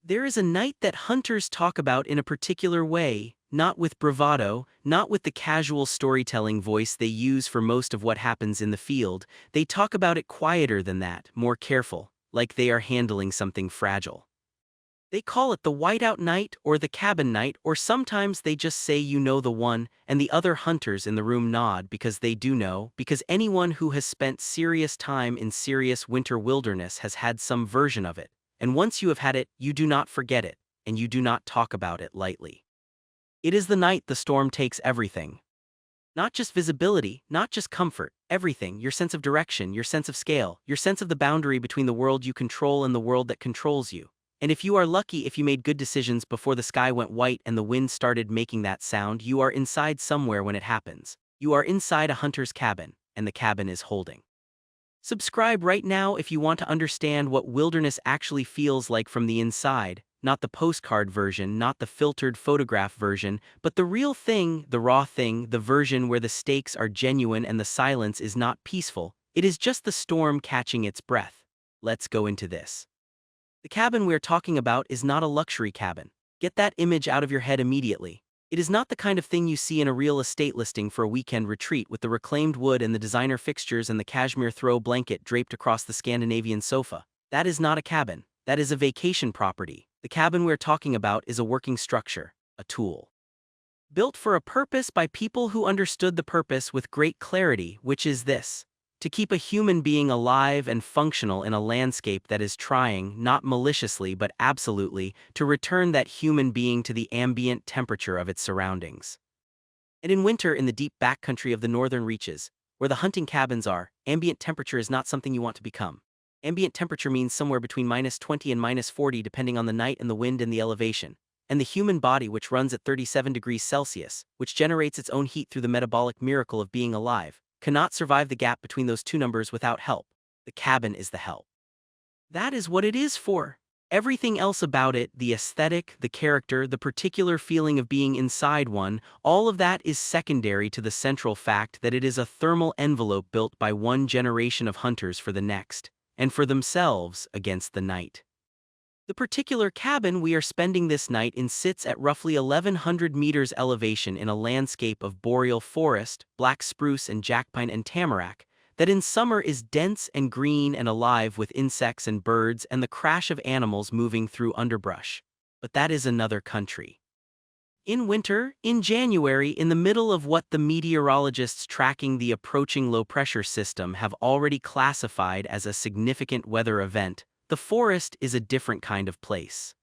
There is a night that hunters talk about in a particular way, not with bravado, not with the casual storytelling voice they use for most of what happens in the field. They talk about it quieter than that, more careful, like they are handling something fragile. They call it the whiteout night or the cabin night, or sometimes they just say you know the one, and the other hunters in the room nod because they do know, because anyone who has spent serious time in serious winter wilderness has had some version of it, and once you have had it, you do not forget it, and you do not talk about it lightly. It is the night the storm takes everything. Not just visibility, not just comfort, everything, your sense of direction, your sense of scale, your sense of the boundary between the world you control and the world that controls you. And if you are lucky, if you made good decisions before the sky went white and the wind started making that sound, you are inside somewhere when it happens. You are inside a hunter's cabin, and the cabin is holding. Subscribe right now if you want to understand what wilderness actually feels like from the inside, not the postcard version, not the filtered photograph version, but the real thing, the raw thing, the version where the stakes are genuine and the silence is not peaceful. It is just the storm catching its breath. Let's go into this. The cabin we're talking about is not a luxury cabin. Get that image out of your head immediately. It is not the kind of thing you see in a real estate listing for a weekend retreat with the reclaimed wood and the designer fixtures and the cashmere throw blanket draped across the Scandinavian sofa. That is not a cabin. That is a vacation property. The cabin we're talking about is a working structure, a tool. Built for a purpose by people who understood the purpose with great clarity, which is this: to keep a human being alive and functional in a landscape that is trying, not maliciously but absolutely, to return that human being to the ambient temperature of its surroundings. And in winter, in the deep backcountry of the northern reaches, where the hunting cabins are, ambient temperature is not something you want to become. Ambient temperature means somewhere between -20 and -40 depending on the night and the wind and the elevation. And the human body, which runs at 37 degrees Celsius, which generates its own heat through the metabolic miracle of being alive, cannot survive the gap between those two numbers without help. The cabin is the help. That is what it is for. Everything else about it, the aesthetic, the character, the particular feeling of being inside one, all of that is secondary to the central fact that it is a thermal envelope built by one generation of hunters for the next, and for themselves against the night. The particular cabin we are spending this night in sits at roughly 1,100 meters elevation in a landscape of boreal forest, black spruce and jackpine and tamarack, that in summer is dense and green and alive with insects and birds and the crash of animals moving through underbrush. But that is another country. In winter, in January, in the middle of what the meteorologists tracking the approaching low-pressure system have already classified as a significant weather event, the forest is a different kind of place.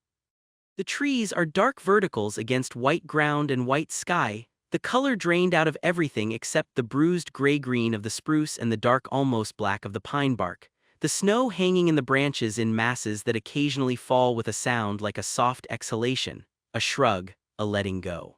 The trees are dark verticals against white ground and white sky, the color drained out of everything except the bruised gray-green of the spruce and the dark almost black of the pine bark, the snow hanging in the branches in masses that occasionally fall with a sound like a soft exhalation, a shrug, a letting go.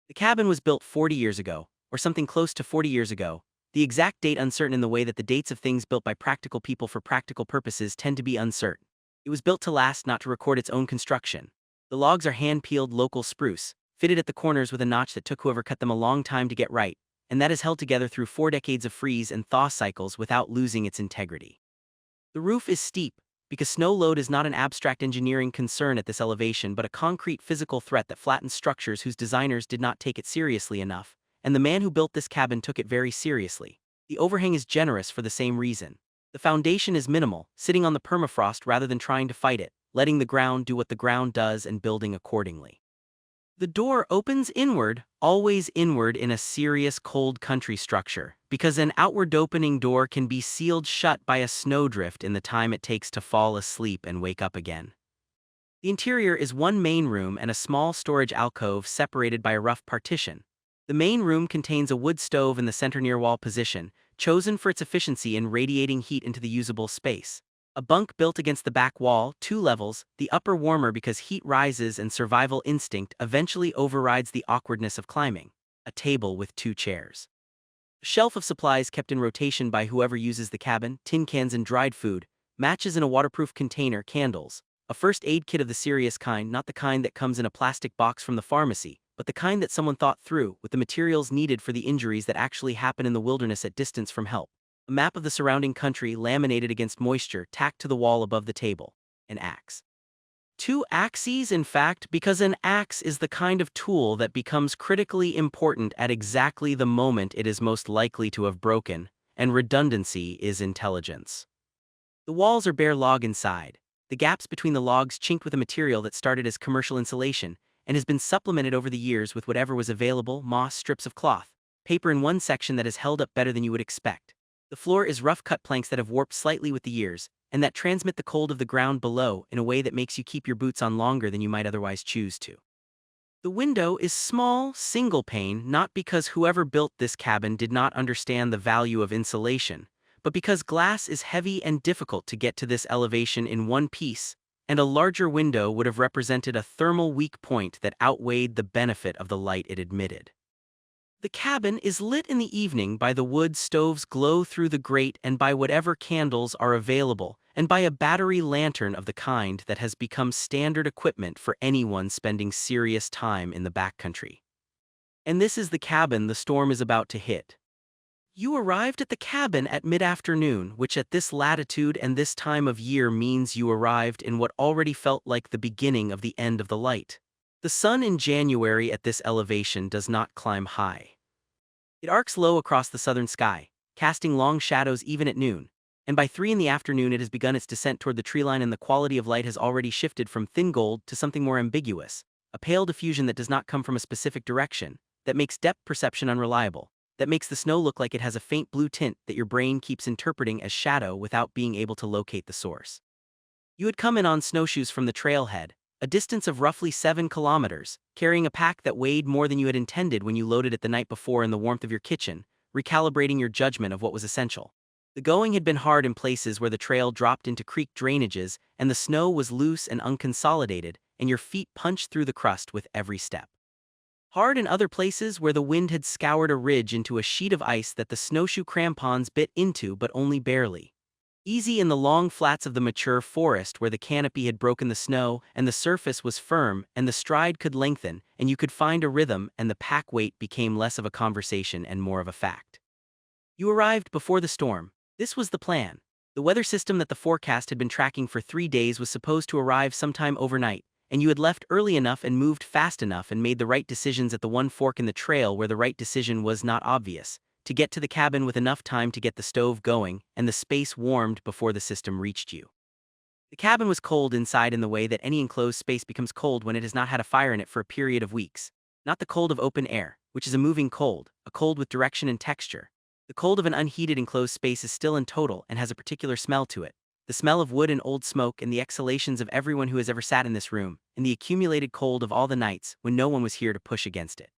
The cabin was built 40 years ago, or something close to 40 years ago, the exact date uncertain in the way that the dates of things built by practical people for practical purposes tend to be uncertain. It was built to last, not to record its own construction. The logs are hand-peeled local spruce, fitted at the corners with a notch that took whoever cut them a long time to get right, and that is held together through 4 decades of freeze and thaw cycles without losing its integrity. The roof is steep, because snow load is not an abstract engineering concern at this elevation but a concrete physical threat that flattens structures whose designers did not take it seriously enough. And the man who built this cabin took it very seriously. The overhang is generous for the same reason. The foundation is minimal, sitting on the permafrost rather than trying to fight it, letting the ground do what the ground does and building accordingly. The door opens inward, always inward in a serious cold country structure, because an outward opening door can be sealed shut by a snowdrift in the time it takes to fall asleep and wake up again. The interior is one main room and a small storage alcove separated by a rough partition. The main room contains a wood stove in the center near wall position, chosen for its efficiency in radiating heat into the usable space. A bunk built against the back wall, 2 levels, the upper warmer because heat rises and survival instinct eventually overrides the awkwardness of climbing. A table with 2 chairs. A shelf of supplies kept in rotation by whoever uses the cabin, tin cans and dried food, matches in a waterproof container, candles, a first aid kit of the serious kind, not the kind that comes in a plastic box from the pharmacy, but the kind that someone thought through, with the materials needed for the injuries that actually happen in the wilderness at distance from help. A map of the surrounding country laminated against moisture tacked to the wall above the table. An axe. Two axes, in fact, because an axe is the kind of tool that becomes critically important at exactly the moment it is most likely to have broken, and redundancy is intelligence. The walls are bare log inside, the gaps between the logs chinked with a material that started as commercial insulation and has been supplemented over the years with whatever was available: moss, strips of cloth, paper in one section that has held up better than you would expect. The floor is rough-cut planks that have warped slightly with the years, and that transmit the cold of the ground below in a way that makes you keep your boots on longer than you might otherwise choose to. The window is small, single pane, not because whoever built this cabin did not understand the value of insulation, but because glass is heavy and difficult to get to this elevation in one piece, and a larger window would have represented a thermal weak point that outweighed the benefit of the light it admitted. The cabin is lit in the evening by the wood stove's glow through the grate and by whatever candles are available, and by a battery lantern of the kind that has become standard equipment for anyone spending serious time in the backcountry. And this is the cabin the storm is about to hit. You arrived at the cabin at mid-afternoon, which at this latitude and this time of year means you arrived in what already felt like the beginning of the end of the light. The sun in January at this elevation does not climb high. It arcs low across the southern sky, casting long shadows even at noon, and by 3 in the afternoon it has begun its descent toward the treeline, and the quality of light has already shifted from thin gold to something more ambiguous, a pale diffusion that does not come from a specific direction, that makes depth perception unreliable, that makes the snow look like it has a faint blue tint that your brain keeps interpreting as shadow without being able to locate the source. You had come in on snowshoes from the trailhead, a distance of roughly 7 kilometers, carrying a pack that weighed more than you had intended when you loaded it the night before in the warmth of your kitchen, recalibrating your judgment of what was essential. The going had been hard in places where the trail dropped into creek drainages and the snow was loose and unconsolidated, and your feet punched through the crust with every step. Hard in other places where the wind had scoured a ridge into a sheet of ice that the snowshoe crampons bit into but only barely. Easy in the long flats of the mature forest where the canopy had broken the snow and the surface was firm and the stride could lengthen and you could find a rhythm and the pack weight became less of a conversation and more of a fact. You arrived before the storm. This was the plan. The weather system that the forecast had been tracking for 3 days was supposed to arrive sometime overnight, and you had left early enough and moved fast enough and made the right decisions at the one fork in the trail where the right decision was not obvious, to get to the cabin with enough time to get the stove going and the space warmed before the system reached you. The cabin was cold inside in the way that any enclosed space becomes cold when it has not had a fire in it for a period of weeks. Not the cold of open air, which is a moving cold, a cold with direction and texture. The cold of an unheated enclosed space is still and total and has a particular smell to it. The smell of wood and old smoke and the exhalations of everyone who has ever sat in this room, and the accumulated cold of all the nights when no one was here to push against it.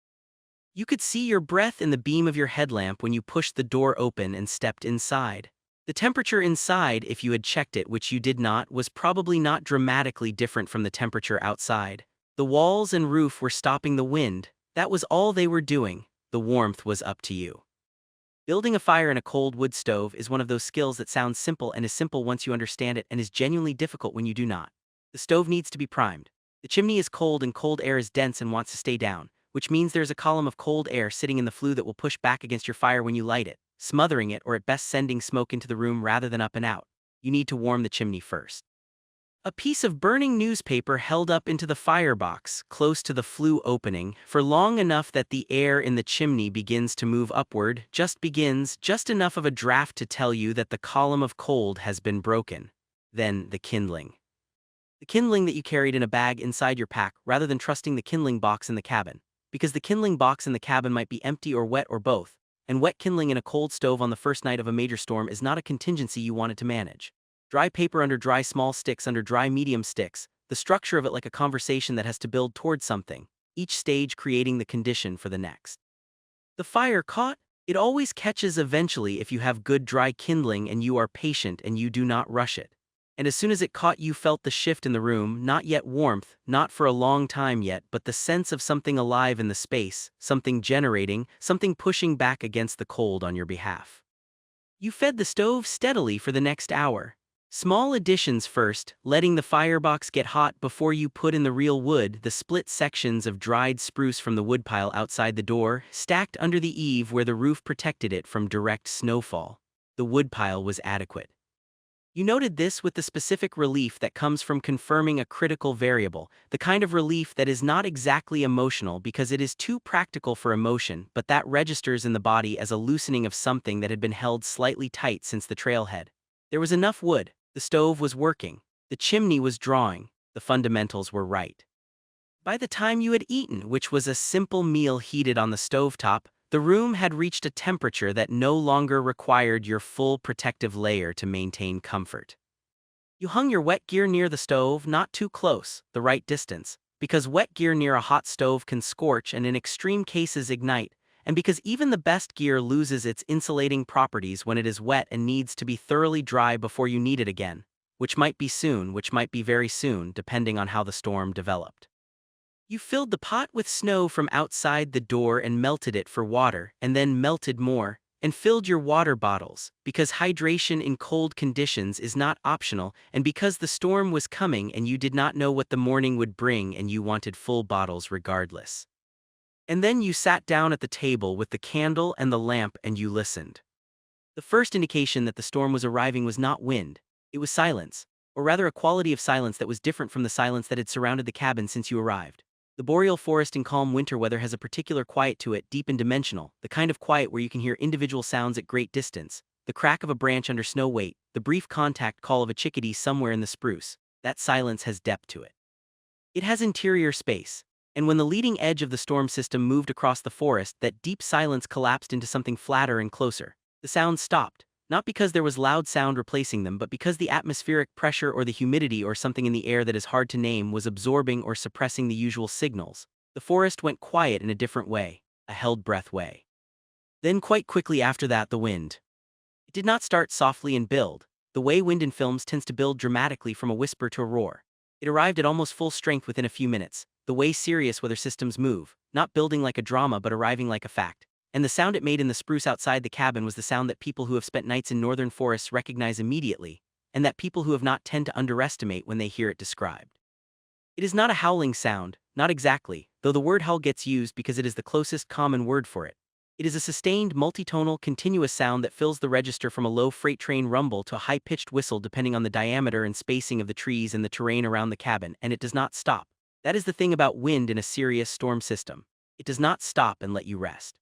You could see your breath in the beam of your headlamp when you pushed the door open and stepped inside. The temperature inside, if you had checked it, which you did not, was probably not dramatically different from the temperature outside. The walls and roof were stopping the wind. That was all they were doing. The warmth was up to you. Building a fire in a cold wood stove is one of those skills that sounds simple and is simple once you understand it and is genuinely difficult when you do not. The stove needs to be primed. The chimney is cold and cold air is dense and wants to stay down, which means there's a column of cold air sitting in the flue that will push back against your fire when you light it, smothering it or at best sending smoke into the room rather than up and out. You need to warm the chimney first. A piece of burning newspaper held up into the firebox, close to the flue opening, for long enough that the air in the chimney begins to move upward, just enough of a draft to tell you that the column of cold has been broken. Then the kindling. The kindling that you carried in a bag inside your pack rather than trusting the kindling box in the cabin, because the kindling box in the cabin might be empty or wet or both, and wet kindling in a cold stove on the first night of a major storm is not a contingency you wanted to manage. Dry paper under dry small sticks under dry medium sticks, the structure of it like a conversation that has to build towards something, each stage creating the condition for the next. The fire caught? It always catches eventually if you have good dry kindling and you are patient and you do not rush it. And as soon as it caught, you felt the shift in the room, not yet warmth, not for a long time yet, but the sense of something alive in the space, something generating, something pushing back against the cold on your behalf. You fed the stove steadily for the next hour. Small additions first, letting the firebox get hot before you put in the real wood, the split sections of dried spruce from the woodpile outside the door, stacked under the eave where the roof protected it from direct snowfall. The woodpile was adequate. You noted this with the specific relief that comes from confirming a critical variable, the kind of relief that is not exactly emotional because it is too practical for emotion, but that registers in the body as a loosening of something that had been held slightly tight since the trailhead. There was enough wood, the stove was working, the chimney was drawing, the fundamentals were right. By the time you had eaten, which was a simple meal heated on the stovetop, the room had reached a temperature that no longer required your full protective layer to maintain comfort. You hung your wet gear near the stove, not too close, the right distance, because wet gear near a hot stove can scorch and in extreme cases ignite, and because even the best gear loses its insulating properties when it is wet and needs to be thoroughly dry before you need it again, which might be soon, which might be very soon, depending on how the storm developed. You filled the pot with snow from outside the door and melted it for water, and then melted more, and filled your water bottles, because hydration in cold conditions is not optional, and because the storm was coming and you did not know what the morning would bring and you wanted full bottles regardless. And then you sat down at the table with the candle and the lamp and you listened. The first indication that the storm was arriving was not wind, it was silence, or rather a quality of silence that was different from the silence that had surrounded the cabin since you arrived. The boreal forest in calm winter weather has a particular quiet to it, deep and dimensional, the kind of quiet where you can hear individual sounds at great distance, the crack of a branch under snow weight, the brief contact call of a chickadee somewhere in the spruce. That silence has depth to it. It has interior space, and when the leading edge of the storm system moved across the forest, that deep silence collapsed into something flatter and closer. The sounds stopped, not because there was loud sound replacing them, but because the atmospheric pressure or the humidity or something in the air that is hard to name was absorbing or suppressing the usual signals. The forest went quiet in a different way, a held breath way. Then quite quickly after that, the wind. It did not start softly and build, the way wind in films tends to build dramatically from a whisper to a roar. It arrived at almost full strength within a few minutes, the way serious weather systems move, not building like a drama but arriving like a fact. And the sound it made in the spruce outside the cabin was the sound that people who have spent nights in northern forests recognize immediately, and that people who have not tend to underestimate when they hear it described. It is not a howling sound, not exactly, though the word howl gets used because it is the closest common word for it. It is a sustained, multitonal, continuous sound that fills the register from a low freight train rumble to a high-pitched whistle depending on the diameter and spacing of the trees and the terrain around the cabin, and it does not stop. That is the thing about wind in a serious storm system. It does not stop and let you rest.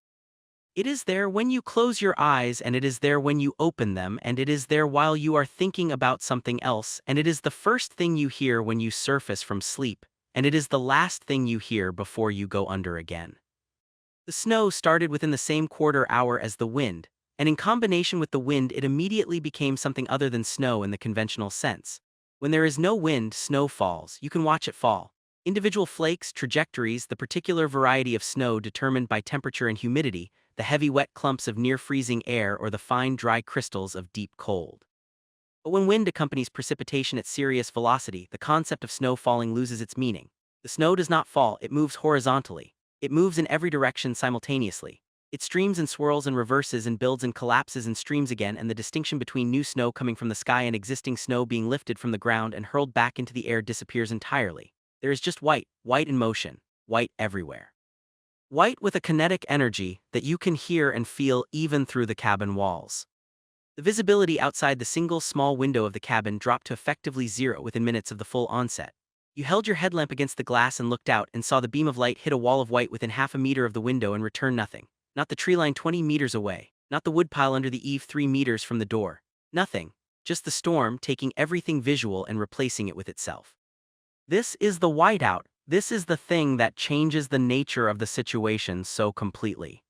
It is there when you close your eyes, and it is there when you open them, and it is there while you are thinking about something else, and it is the first thing you hear when you surface from sleep, and it is the last thing you hear before you go under again. The snow started within the same quarter hour as the wind, and in combination with the wind it immediately became something other than snow in the conventional sense. When there is no wind, snow falls, you can watch it fall. Individual flakes, trajectories, the particular variety of snow determined by temperature and humidity, the heavy wet clumps of near-freezing air or the fine dry crystals of deep cold. But when wind accompanies precipitation at serious velocity, the concept of snow falling loses its meaning. The snow does not fall, it moves horizontally. It moves in every direction simultaneously. It streams and swirls and reverses and builds and collapses and streams again, and the distinction between new snow coming from the sky and existing snow being lifted from the ground and hurled back into the air disappears entirely. There is just white, white in motion, white everywhere. White with a kinetic energy that you can hear and feel even through the cabin walls. The visibility outside the single small window of the cabin dropped to effectively zero within minutes of the full onset. You held your headlamp against the glass and looked out and saw the beam of light hit a wall of white within half a meter of the window and return nothing. Not the tree line 20 meters away, not the woodpile under the eave 3 meters from the door. Nothing, just the storm taking everything visual and replacing it with itself. This is the whiteout. This is the thing that changes the nature of the situation so completely.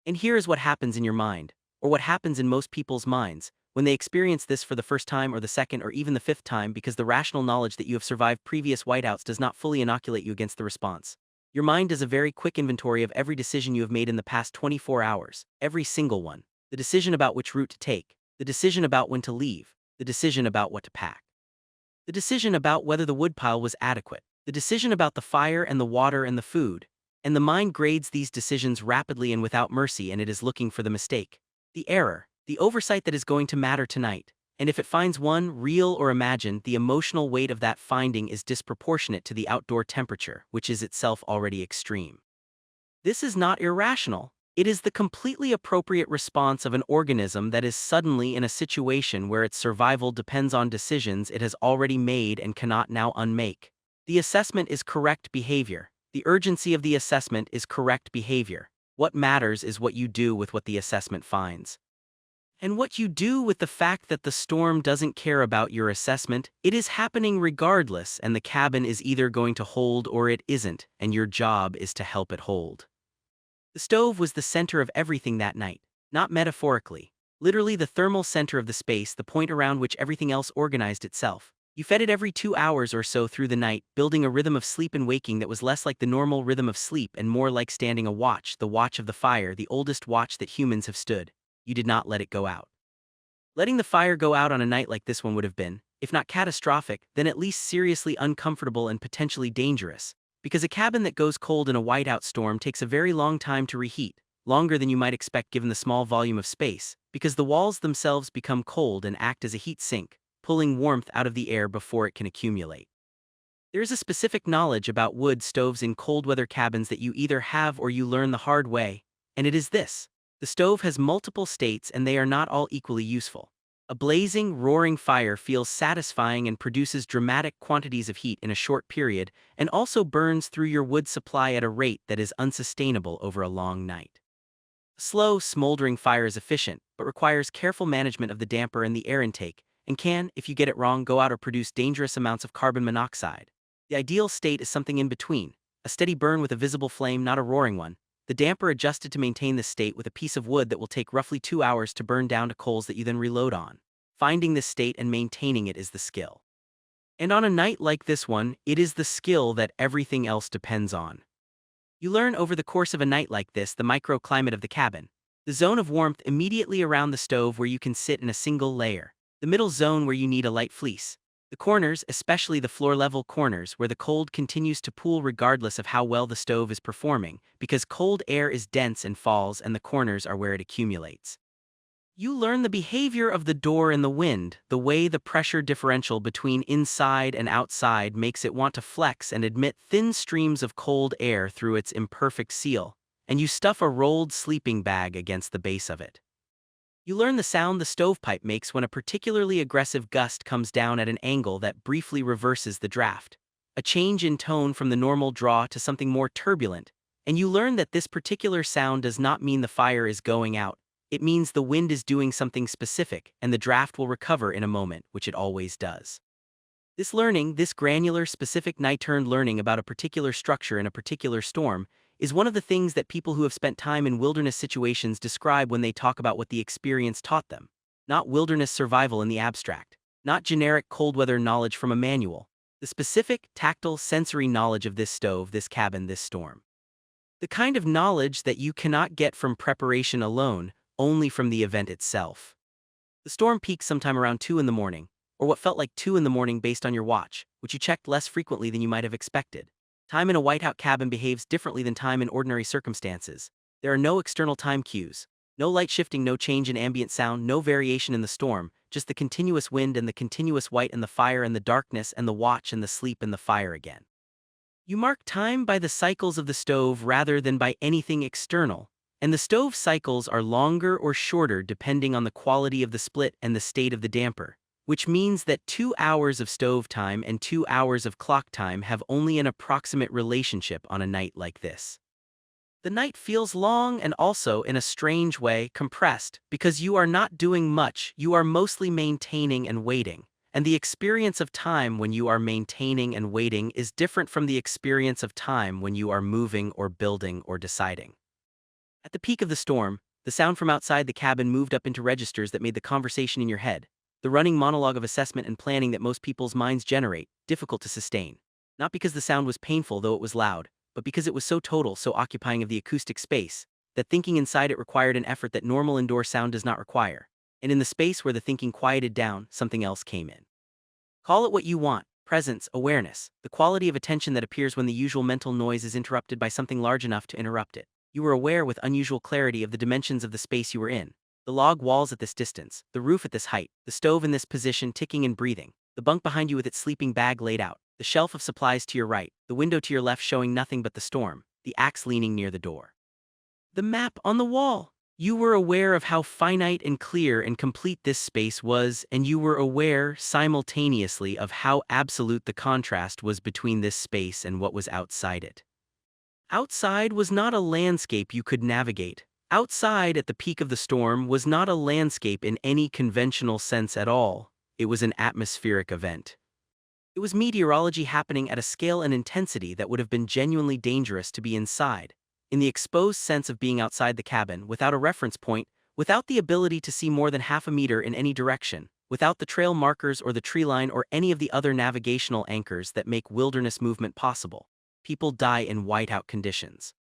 And here is what happens in your mind, or what happens in most people's minds, when they experience this for the first time or the second or even the fifth time, because the rational knowledge that you have survived previous whiteouts does not fully inoculate you against the response. Your mind does a very quick inventory of every decision you have made in the past 24 hours, every single one. The decision about which route to take, the decision about when to leave, the decision about what to pack. The decision about whether the woodpile was adequate, the decision about the fire and the water and the food, and the mind grades these decisions rapidly and without mercy, and it is looking for the mistake, the error, the oversight that is going to matter tonight, and if it finds one, real or imagined, the emotional weight of that finding is disproportionate to the outdoor temperature, which is itself already extreme. This is not irrational, It is the completely appropriate response of an organism that is suddenly in a situation where its survival depends on decisions it has already made and cannot now unmake. The assessment is correct behavior. The urgency of the assessment is correct behavior. What matters is what you do with what the assessment finds. And what you do with the fact that the storm doesn't care about your assessment. It is happening regardless, and the cabin is either going to hold or it isn't, and your job is to help it hold. The stove was the center of everything that night, not metaphorically. Literally the thermal center of the space, the point around which everything else organized itself. You fed it every 2 hours or so through the night, building a rhythm of sleep and waking that was less like the normal rhythm of sleep and more like standing a watch, the watch of the fire, the oldest watch that humans have stood. You did not let it go out. Letting the fire go out on a night like this one would have been, if not catastrophic, then at least seriously uncomfortable and potentially dangerous. Because a cabin that goes cold in a whiteout storm takes a very long time to reheat, longer than you might expect given the small volume of space, because the walls themselves become cold and act as a heat sink, pulling warmth out of the air before it can accumulate. There is a specific knowledge about wood stoves in cold weather cabins that you either have or you learn the hard way, and it is this. The stove has multiple states and they are not all equally useful. A blazing, roaring fire feels satisfying and produces dramatic quantities of heat in a short period, and also burns through your wood supply at a rate that is unsustainable over a long night. A slow, smoldering fire is efficient, but requires careful management of the damper and the air intake, and can, if you get it wrong, go out or produce dangerous amounts of carbon monoxide. The ideal state is something in between, a steady burn with a visible flame, not a roaring one. The damper adjusted to maintain this state with a piece of wood that will take roughly 2 hours to burn down to coals that you then reload on. Finding this state and maintaining it is the skill. And on a night like this one, it is the skill that everything else depends on. You learn over the course of a night like this the microclimate of the cabin. The zone of warmth immediately around the stove where you can sit in a single layer. The middle zone where you need a light fleece. The corners, especially the floor-level corners, where the cold continues to pool regardless of how well the stove is performing, because cold air is dense and falls and the corners are where it accumulates. You learn the behavior of the door in the wind, the way the pressure differential between inside and outside makes it want to flex and admit thin streams of cold air through its imperfect seal, and you stuff a rolled sleeping bag against the base of it. You learn the sound the stovepipe makes when a particularly aggressive gust comes down at an angle that briefly reverses the draft. A change in tone from the normal draw to something more turbulent, and you learn that this particular sound does not mean the fire is going out. It means the wind is doing something specific, and the draft will recover in a moment, which it always does. This learning, this granular, specific night-turned learning about a particular structure in a particular storm, is one of the things that people who have spent time in wilderness situations describe when they talk about what the experience taught them. Not wilderness survival in the abstract. Not generic cold weather knowledge from a manual. The specific, tactile, sensory knowledge of this stove, this cabin, this storm. The kind of knowledge that you cannot get from preparation alone, only from the event itself. The storm peaked sometime around 2 in the morning, or what felt like 2 in the morning based on your watch, which you checked less frequently than you might have expected. Time in a whiteout cabin behaves differently than time in ordinary circumstances. There are no external time cues, no light shifting, no change in ambient sound, no variation in the storm, just the continuous wind and the continuous white and the fire and the darkness and the watch and the sleep and the fire again. You mark time by the cycles of the stove rather than by anything external, and the stove cycles are longer or shorter depending on the quality of the split and the state of the damper, which means that 2 hours of stove time and 2 hours of clock time have only an approximate relationship on a night like this. The night feels long and also, in a strange way, compressed, because you are not doing much, you are mostly maintaining and waiting, and the experience of time when you are maintaining and waiting is different from the experience of time when you are moving or building or deciding. At the peak of the storm, the sound from outside the cabin moved up into registers that made the conversation in your head, the running monologue of assessment and planning that most people's minds generate, difficult to sustain. Not because the sound was painful, though it was loud, but because it was so total, so occupying of the acoustic space, that thinking inside it required an effort that normal indoor sound does not require. And in the space where the thinking quieted down, something else came in. Call it what you want: presence, awareness, the quality of attention that appears when the usual mental noise is interrupted by something large enough to interrupt it. You were aware with unusual clarity of the dimensions of the space you were in. The log walls at this distance, the roof at this height, the stove in this position ticking and breathing, the bunk behind you with its sleeping bag laid out, the shelf of supplies to your right, the window to your left showing nothing but the storm, the axe leaning near the door. The map on the wall. You were aware of how finite and clear and complete this space was, and you were aware, simultaneously, of how absolute the contrast was between this space and what was outside it. Outside was not a landscape you could navigate. Outside, at the peak of the storm, was not a landscape in any conventional sense at all. It was an atmospheric event. It was meteorology happening at a scale and intensity that would have been genuinely dangerous to be inside, in the exposed sense of being outside the cabin, without a reference point, without the ability to see more than half a meter in any direction, without the trail markers or the tree line or any of the other navigational anchors that make wilderness movement possible. People die in whiteout conditions.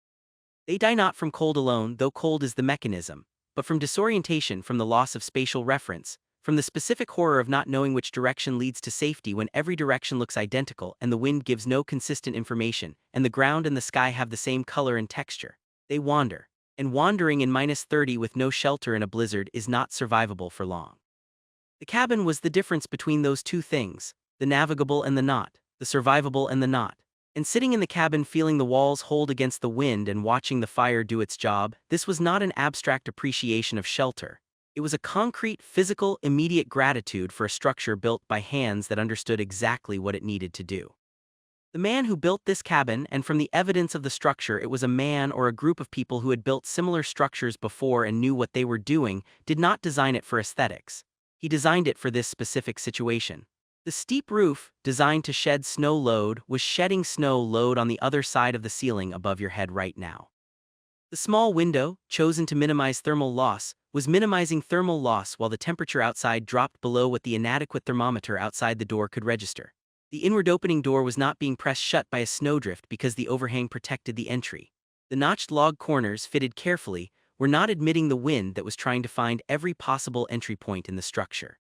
They die not from cold alone, though cold is the mechanism, but from disorientation, from the loss of spatial reference, from the specific horror of not knowing which direction leads to safety when every direction looks identical and the wind gives no consistent information, and the ground and the sky have the same color and texture. They wander. And wandering in -30 with no shelter in a blizzard is not survivable for long. The cabin was the difference between those two things, the navigable and the not, the survivable and the not. And sitting in the cabin feeling the walls hold against the wind and watching the fire do its job, this was not an abstract appreciation of shelter. It was a concrete, physical, immediate gratitude for a structure built by hands that understood exactly what it needed to do. The man who built this cabin, and from the evidence of the structure it was a man or a group of people who had built similar structures before and knew what they were doing, did not design it for aesthetics. He designed it for this specific situation. The steep roof, designed to shed snow load, was shedding snow load on the other side of the ceiling above your head right now. The small window, chosen to minimize thermal loss, was minimizing thermal loss while the temperature outside dropped below what the inadequate thermometer outside the door could register. The inward opening door was not being pressed shut by a snowdrift because the overhang protected the entry. The notched log corners, fitted carefully, were not admitting the wind that was trying to find every possible entry point in the structure.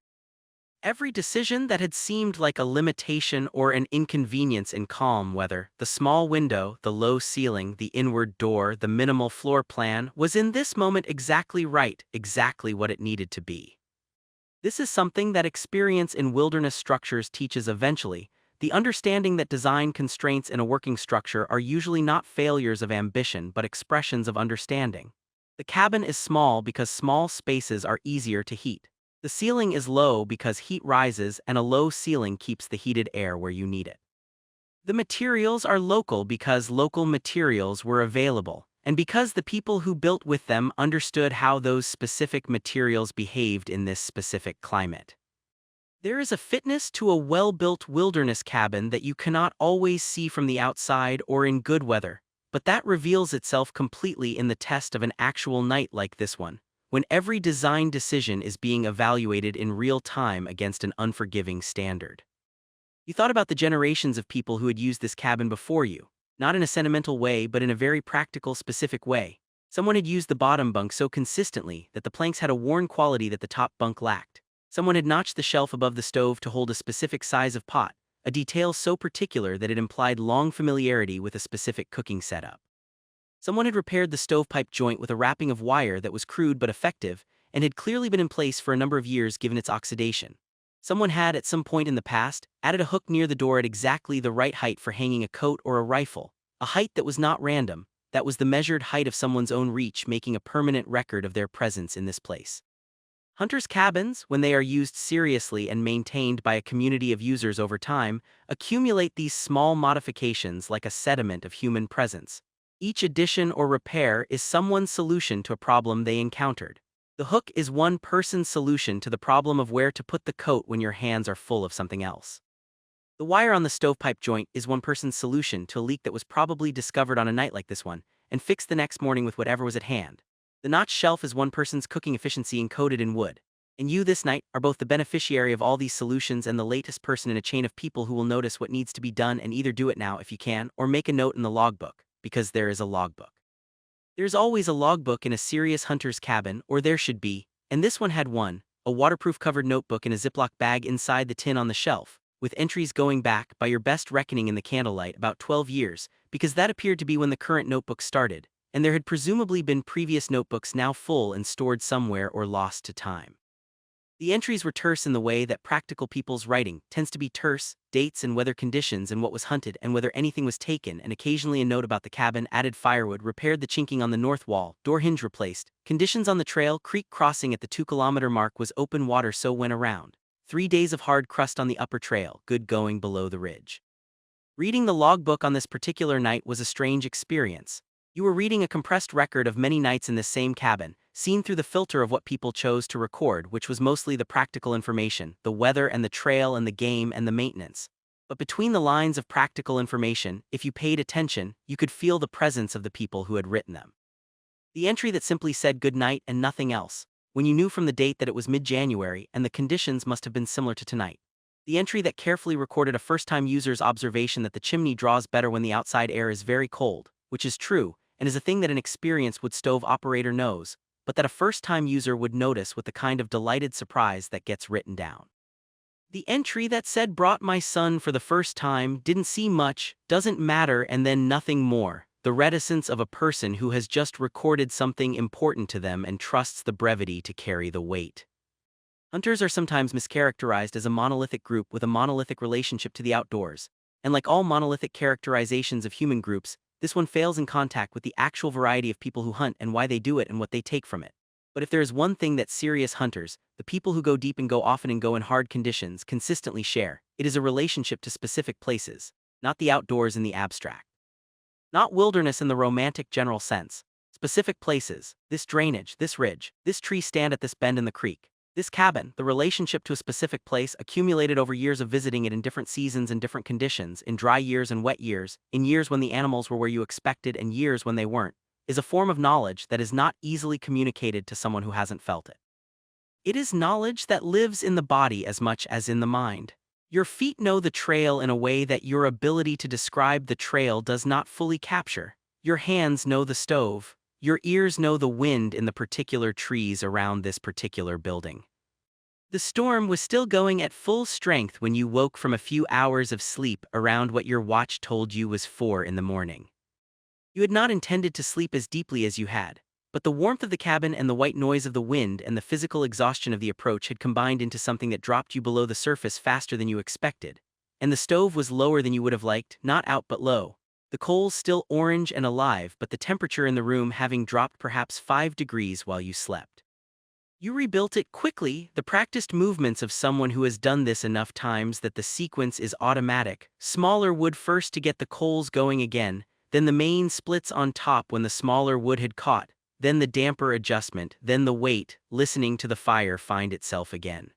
Every decision that had seemed like a limitation or an inconvenience in calm weather, the small window, the low ceiling, the inward door, the minimal floor plan, was in this moment exactly right, exactly what it needed to be. This is something that experience in wilderness structures teaches eventually, the understanding that design constraints in a working structure are usually not failures of ambition but expressions of understanding. The cabin is small because small spaces are easier to heat. The ceiling is low because heat rises and a low ceiling keeps the heated air where you need it. The materials are local because local materials were available, and because the people who built with them understood how those specific materials behaved in this specific climate. There is a fitness to a well-built wilderness cabin that you cannot always see from the outside or in good weather, but that reveals itself completely in the test of an actual night like this one, when every design decision is being evaluated in real time against an unforgiving standard. You thought about the generations of people who had used this cabin before you, not in a sentimental way but in a very practical, specific way. Someone had used the bottom bunk so consistently that the planks had a worn quality that the top bunk lacked. Someone had notched the shelf above the stove to hold a specific size of pot, a detail so particular that it implied long familiarity with a specific cooking setup. Someone had repaired the stovepipe joint with a wrapping of wire that was crude but effective, and had clearly been in place for a number of years given its oxidation. Someone had, at some point in the past, added a hook near the door at exactly the right height for hanging a coat or a rifle, a height that was not random, that was the measured height of someone's own reach, making a permanent record of their presence in this place. Hunters' cabins, when they are used seriously and maintained by a community of users over time, accumulate these small modifications like a sediment of human presence. Each addition or repair is someone's solution to a problem they encountered. The hook is one person's solution to the problem of where to put the coat when your hands are full of something else. The wire on the stovepipe joint is one person's solution to a leak that was probably discovered on a night like this one, and fixed the next morning with whatever was at hand. The notched shelf is one person's cooking efficiency encoded in wood. And you this night are both the beneficiary of all these solutions and the latest person in a chain of people who will notice what needs to be done and either do it now if you can, or make a note in the logbook, because there is a logbook. There's always a logbook in a serious hunter's cabin, or there should be, and this one had one, a waterproof covered notebook in a Ziploc bag inside the tin on the shelf, with entries going back, by your best reckoning in the candlelight, about 12 years, because that appeared to be when the current notebook started, and there had presumably been previous notebooks now full and stored somewhere or lost to time. The entries were terse in the way that practical people's writing tends to be terse: dates and weather conditions and what was hunted and whether anything was taken, and occasionally a note about the cabin, added firewood, repaired the chinking on the north wall, door hinge replaced, conditions on the trail, creek crossing at the 2-kilometer mark was open water so went around. 3 days of hard crust on the upper trail, good going below the ridge. Reading the logbook on this particular night was a strange experience. You were reading a compressed record of many nights in this same cabin, seen through the filter of what people chose to record, which was mostly the practical information, the weather and the trail and the game and the maintenance. But between the lines of practical information, if you paid attention, you could feel the presence of the people who had written them. The entry that simply said good night and nothing else, when you knew from the date that it was mid-January and the conditions must have been similar to tonight. The entry that carefully recorded a first-time user's observation that the chimney draws better when the outside air is very cold, which is true, and is a thing that an experienced wood stove operator knows, but that a first-time user would notice with the kind of delighted surprise that gets written down. The entry that said brought my son for the first time, didn't see much, doesn't matter, and then nothing more. The reticence of a person who has just recorded something important to them and trusts the brevity to carry the weight. Hunters are sometimes mischaracterized as a monolithic group with a monolithic relationship to the outdoors, and like all monolithic characterizations of human groups, this one fails in contact with the actual variety of people who hunt and why they do it and what they take from it. But if there is one thing that serious hunters, the people who go deep and go often and go in hard conditions, consistently share, it is a relationship to specific places, not the outdoors in the abstract. Not wilderness in the romantic general sense. Specific places, this drainage, this ridge, this tree stand at this bend in the creek. This cabin, the relationship to a specific place accumulated over years of visiting it in different seasons and different conditions, in dry years and wet years, in years when the animals were where you expected and years when they weren't, is a form of knowledge that is not easily communicated to someone who hasn't felt it. It is knowledge that lives in the body as much as in the mind. Your feet know the trail in a way that your ability to describe the trail does not fully capture. Your hands know the stove. Your ears know the wind in the particular trees around this particular building. The storm was still going at full strength when you woke from a few hours of sleep around what your watch told you was 4 in the morning. You had not intended to sleep as deeply as you had, but the warmth of the cabin and the white noise of the wind and the physical exhaustion of the approach had combined into something that dropped you below the surface faster than you expected, and the stove was lower than you would have liked, not out but low. The coals still orange and alive, but the temperature in the room having dropped perhaps 5 degrees while you slept. You rebuilt it quickly, the practiced movements of someone who has done this enough times that the sequence is automatic. Smaller wood first to get the coals going again, then the main splits on top when the smaller wood had caught, then the damper adjustment, then the weight, listening to the fire find itself again.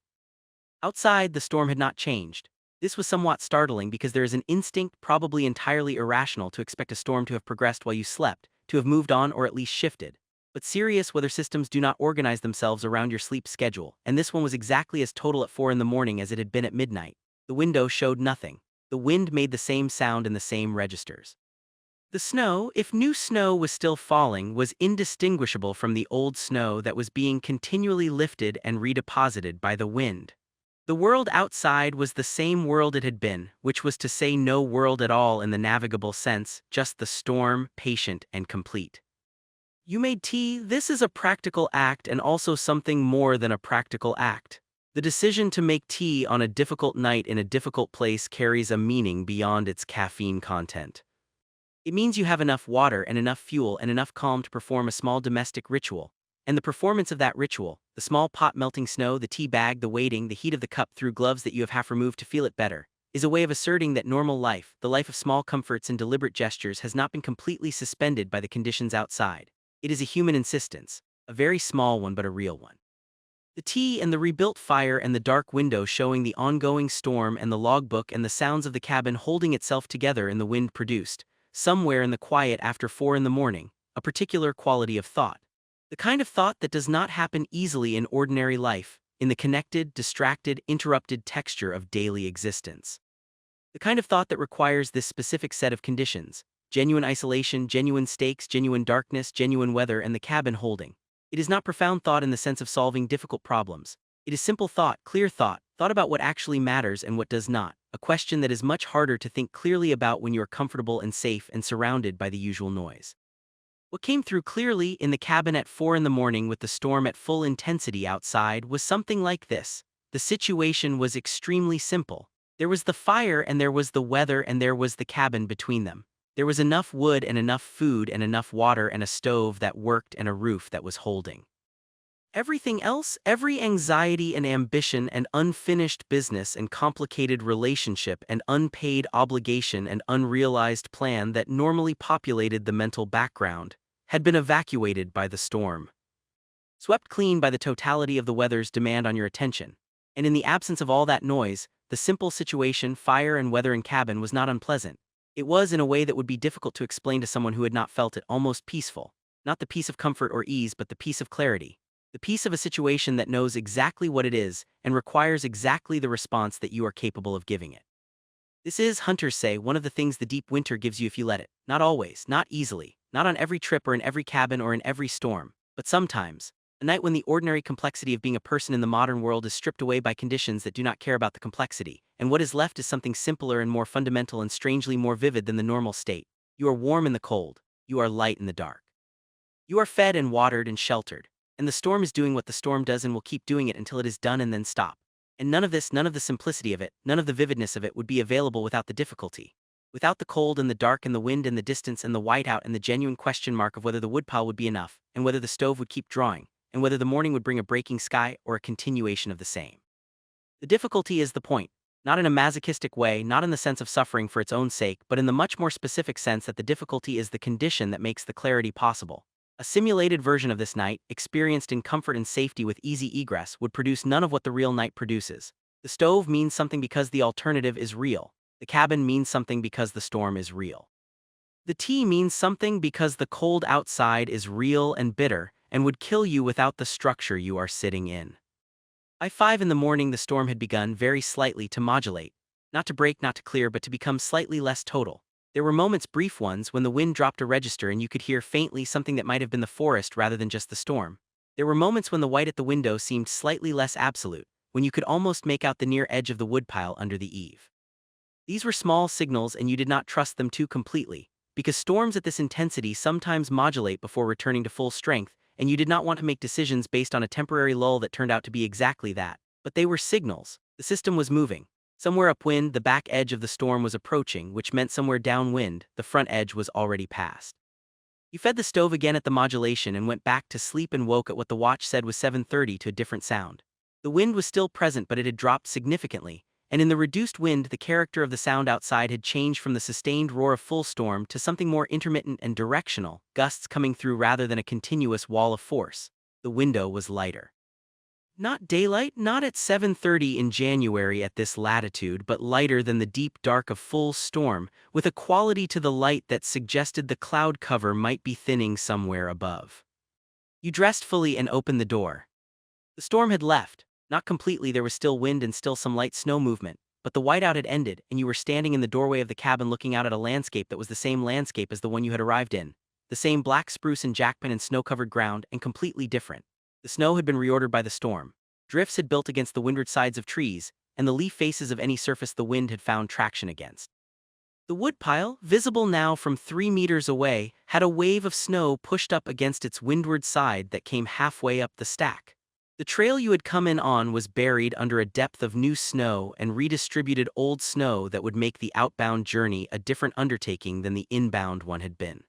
Outside, the storm had not changed. This was somewhat startling because there is an instinct, probably entirely irrational, to expect a storm to have progressed while you slept, to have moved on or at least shifted. But serious weather systems do not organize themselves around your sleep schedule, and this one was exactly as total at 4 in the morning as it had been at midnight. The window showed nothing. The wind made the same sound in the same registers. The snow, if new snow was still falling, was indistinguishable from the old snow that was being continually lifted and redeposited by the wind. The world outside was the same world it had been, which was to say no world at all in the navigable sense, just the storm, patient and complete. You made tea. This is a practical act and also something more than a practical act. The decision to make tea on a difficult night in a difficult place carries a meaning beyond its caffeine content. It means you have enough water and enough fuel and enough calm to perform a small domestic ritual. And the performance of that ritual, the small pot melting snow, the tea bag, the waiting, the heat of the cup through gloves that you have half removed to feel it better, is a way of asserting that normal life, the life of small comforts and deliberate gestures, has not been completely suspended by the conditions outside. It is a human insistence, a very small one but a real one. The tea and the rebuilt fire and the dark window showing the ongoing storm and the logbook and the sounds of the cabin holding itself together in the wind produced, somewhere in the quiet after 4 in the morning, a particular quality of thought. The kind of thought that does not happen easily in ordinary life, in the connected, distracted, interrupted texture of daily existence. The kind of thought that requires this specific set of conditions: genuine isolation, genuine stakes, genuine darkness, genuine weather, and the cabin holding. It is not profound thought in the sense of solving difficult problems. It is simple thought, clear thought about what actually matters and what does not, a question that is much harder to think clearly about when you are comfortable and safe and surrounded by the usual noise. What came through clearly in the cabin at 4 in the morning with the storm at full intensity outside was something like this. The situation was extremely simple. There was the fire and there was the weather and there was the cabin between them. There was enough wood and enough food and enough water and a stove that worked and a roof that was holding. Everything else, every anxiety and ambition and unfinished business and complicated relationship and unpaid obligation and unrealized plan that normally populated the mental background, had been evacuated by the storm. Swept clean by the totality of the weather's demand on your attention. And in the absence of all that noise, the simple situation, fire and weather and cabin, was not unpleasant. It was, in a way that would be difficult to explain to someone who had not felt it, almost peaceful. Not the peace of comfort or ease, but the peace of clarity. The peace of a situation that knows exactly what it is and requires exactly the response that you are capable of giving it. This is, hunters say, one of the things the deep winter gives you if you let it. Not always, not easily, not on every trip or in every cabin or in every storm, but sometimes. A night when the ordinary complexity of being a person in the modern world is stripped away by conditions that do not care about the complexity, and what is left is something simpler and more fundamental and strangely more vivid than the normal state. You are warm in the cold. You are light in the dark. You are fed and watered and sheltered. And the storm is doing what the storm does and will keep doing it until it is done and then stop. And none of this, none of the simplicity of it, none of the vividness of it would be available without the difficulty. Without the cold and the dark and the wind and the distance and the whiteout and the genuine question mark of whether the woodpile would be enough, and whether the stove would keep drawing, and whether the morning would bring a breaking sky or a continuation of the same. The difficulty is the point, not in a masochistic way, not in the sense of suffering for its own sake, but in the much more specific sense that the difficulty is the condition that makes the clarity possible. A simulated version of this night, experienced in comfort and safety with easy egress, would produce none of what the real night produces. The stove means something because the alternative is real. The cabin means something because the storm is real. The tea means something because the cold outside is real and bitter and would kill you without the structure you are sitting in. By 5 in the morning the storm had begun very slightly to modulate, not to break, not to clear, but to become slightly less total. There were moments, brief ones, when the wind dropped a register and you could hear faintly something that might have been the forest rather than just the storm. There were moments when the white at the window seemed slightly less absolute, when you could almost make out the near edge of the woodpile under the eave. These were small signals and you did not trust them too completely, because storms at this intensity sometimes modulate before returning to full strength, and you did not want to make decisions based on a temporary lull that turned out to be exactly that. But they were signals. The system was moving. Somewhere upwind, the back edge of the storm was approaching, which meant somewhere downwind, the front edge was already past. You fed the stove again at the modulation and went back to sleep and woke at what the watch said was 7:30 to a different sound. The wind was still present, but it had dropped significantly, and in the reduced wind the character of the sound outside had changed from the sustained roar of full storm to something more intermittent and directional, gusts coming through rather than a continuous wall of force. The window was lighter. Not daylight, not at 7:30 in January at this latitude, but lighter than the deep dark of full storm, with a quality to the light that suggested the cloud cover might be thinning somewhere above. You dressed fully and opened the door. The storm had left. Not completely, there was still wind and still some light snow movement, but the whiteout had ended, and you were standing in the doorway of the cabin looking out at a landscape that was the same landscape as the one you had arrived in. The same black spruce and jackpine and snow-covered ground, and completely different. The snow had been reordered by the storm. Drifts had built against the windward sides of trees, and the leaf faces of any surface the wind had found traction against. The woodpile, visible now from 3 meters away, had a wave of snow pushed up against its windward side that came halfway up the stack. The trail you had come in on was buried under a depth of new snow and redistributed old snow that would make the outbound journey a different undertaking than the inbound one had been.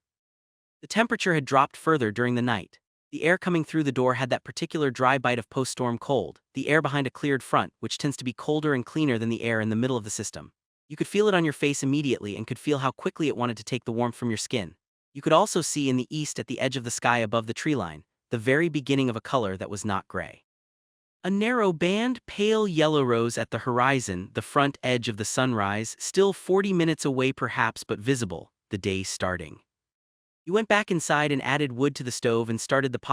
The temperature had dropped further during the night. The air coming through the door had that particular dry bite of post-storm cold, the air behind a cleared front, which tends to be colder and cleaner than the air in the middle of the system. You could feel it on your face immediately and could feel how quickly it wanted to take the warmth from your skin. You could also see in the east at the edge of the sky above the tree line, the very beginning of a color that was not gray. A narrow band, pale yellow rose at the horizon, the front edge of the sunrise, still 40 minutes away perhaps but visible, the day starting. You went back inside and added wood to the stove and started the pot